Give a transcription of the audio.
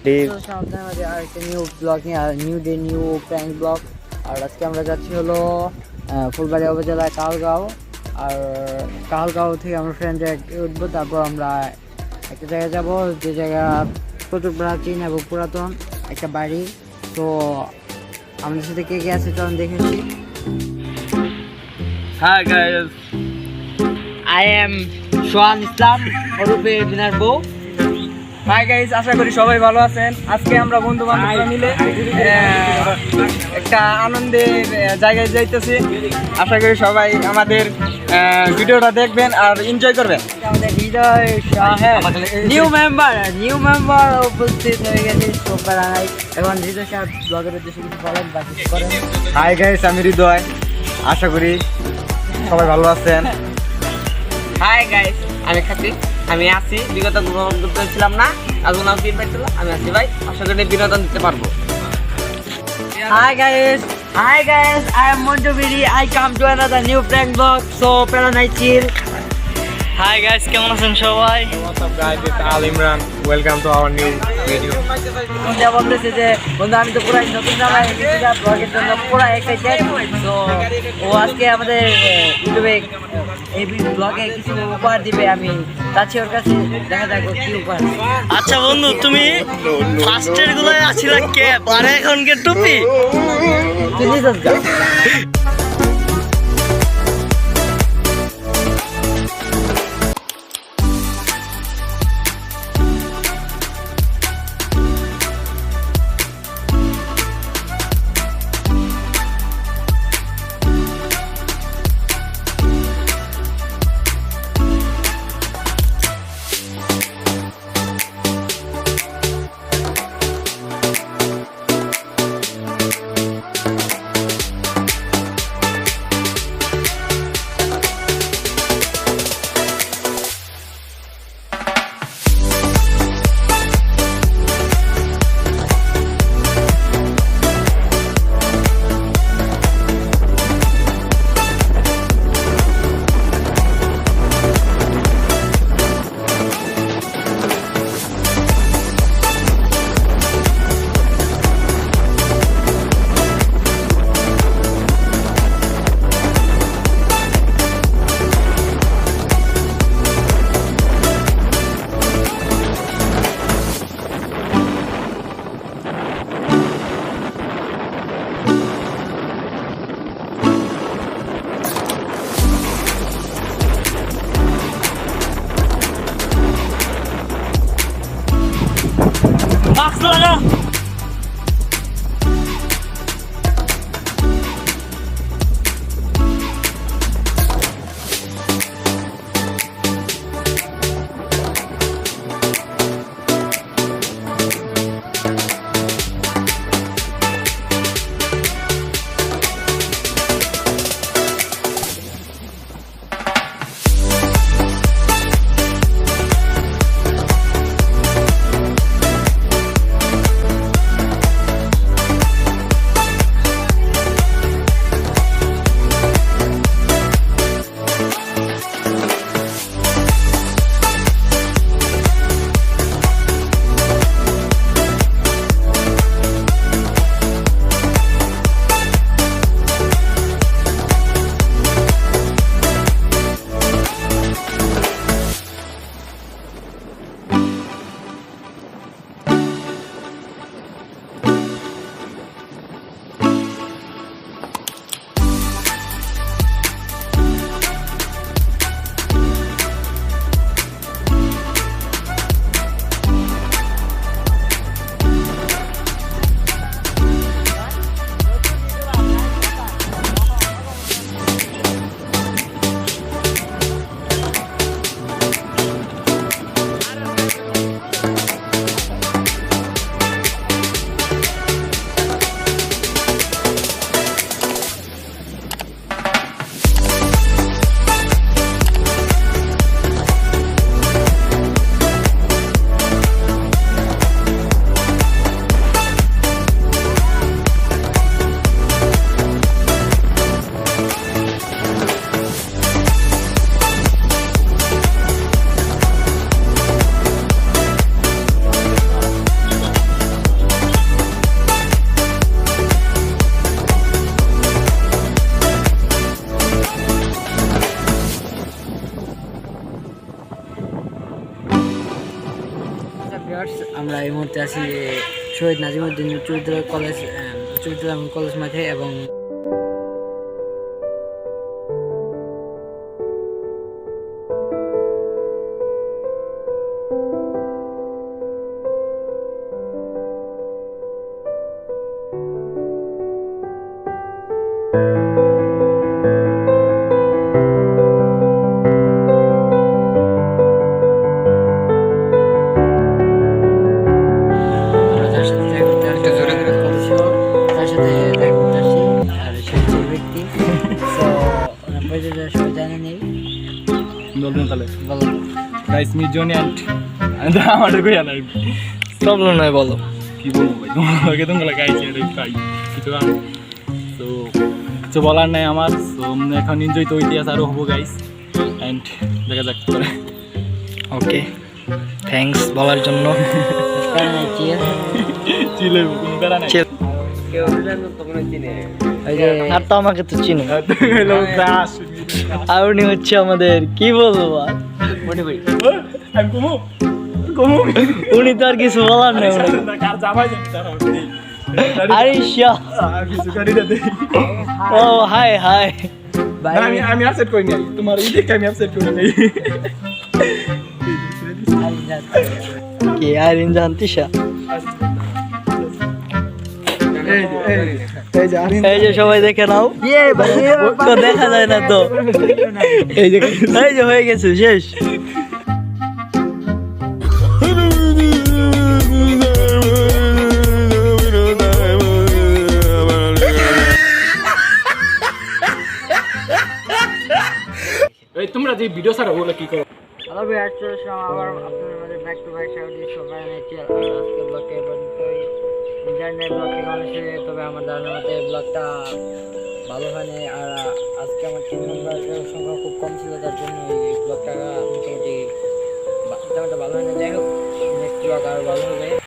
Please. আপনার আমাদের আরেকটা নিউ ব্লগ নিয়ে new day new prank vlog. আর আজকে আমরা যাচ্ছি হলো ফুলবাড়িয়া উপজেলায় কালগাঁও। আর কালগাঁও থেকে আমরা ফ্রেন্ডে উঠবো, তারপর আমরা একটা জায়গায় যাব, যে জায়গা প্রচুর প্রাচীন এবং পুরাতন একটা বাড়ি। তো আমাদের সাথে কে কে আছে চলুন দেখেছি। হাই গাইস, আই এম সোহান ইসলাম ওরূপে বিনার বউ। হাই গাইস, আশা করি সবাই ভালো আছেন। আজকে আমরা বন্ধু বান্ধবরা মিলে একটা আনন্দের জায়গায় যাইতেছি। আশা করি সবাই আমাদের ভিডিওটা দেখবেন আর এনজয় করবেন। আমাদের হৃদয় সাহেব নিউ মেম্বার উপস্থিত হয়ে গেছে সোমবার। এখন হৃদয় সাহেব ব্লগের উদ্দেশ্যে কিছু বলেন বা কিছু করেন। হাই গাইস, আমি হৃদয়। আশা করি সবাই ভালো আছেন। হাই গাইস, আমি খাতি, আমি আছি। বিগত বন্ধুত্ব ছিলাম না, এখন আমি ফিডব্যাক ছিল, আমি আছি ভাই। আশা করি বিনোদন দিতে পারবো। Hi guys, I am Montu Viri. I come to another new prank vlog. So, Pela Night Chill. Hi guys, কেমন আছেন সবাই? What's up guys, it's Al Imran. Welcome to our new video. বন্ধুরা বলতেছে যে বন্ধু আমি তো পুরাই নতুন জামাই এসেছি ব্লগের জন্য, পুরা এক্সাইটেড। তো ও আজকে আমাদের ইউটিউবে এই ব্লগে কিছু উপহার দিবে, আমি যাচ্ছি ওর কাছে, দেখা যাক ও কি উপহার। আচ্ছা বন্ধু, তুমি ফার্স্টের গুলোয় আছিলা কে, আর এখন কে টুপি? তুই নিছস গা? ভিউয়ার্স, আমরা এই মুহূর্তে আছি শহীদ নাজিমুদ্দিন উচ্চ বিদ্যালয় কলেজ মাঠে এবং আমরা তার সাথে দেখা করতে আসছি, কথা ছিল, তার সাথে দেখা করতে আসছি। আর সে যে ব্যক্তি, তো ওনার পরিচয় সবাই জানে নেই। বলবেন তাহলে বলো। গাইস মিট জনি অ্যান্ড আমাদের কই আনাই প্রবলেম নয়, বলো। কি বলবো ভাই তোমাকে তোমরা গাইছি এটাই পাই কিছু আর তো কিছু বলার নাই আমার। সো আমরা এখন এনজয় তো ইতিহাস আরও হবো গাইস অ্যান্ড দেখা যাক পরে। ওকে, থ্যাঙ্কস বলার জন্য। চিলে কোনো প্যারা নাই। Chill. কেউ জানো তোমরা চিনে ওই যে আর তো আমাকে তো চিনো। হ্যালো দাস আর উনি হচ্ছে আমাদের কি বলবো আর, মনে ভাই আমি কমু কমু উনি তো আর কিছু বলার নেই ওনাকে। কার জামাই জানি তারা আরিশা, কিছু গাড়ি দে ও হাই হাই। আমি আমি আপসেট করি নাই তোমার এই দেখে আমি আপসেট করি নাই। কি আরিন জানতিশা? এই যে সবাই দেখে নাও, তো দেখা যায় না তো। এই যে হয়ে গেছে শেষ। এই তোমরা যে ভিডিও ছাড়া ওগুলো কি করো? হ্যালো ভিউয়ার্স, আবার আপনাদের মাঝে ব্যাক টু ব্যাক স্বাগত সবাই জানাচ্ছি। আর আজকে ব্লগটা এবার ইন্টারনেট ব্লগ থেকে অনেক শেষে, তবে আমার ধারণা মতে ব্লগটা ভালো হয়নি। আর আজকে আমার টিম মেম্বারের সংখ্যা খুব কম ছিল, তার জন্য এই ব্লগটা মোটামুটি ভালো হয়নি। যাই হোক, নেক্সট ব্লগ আরও ভালো হবে।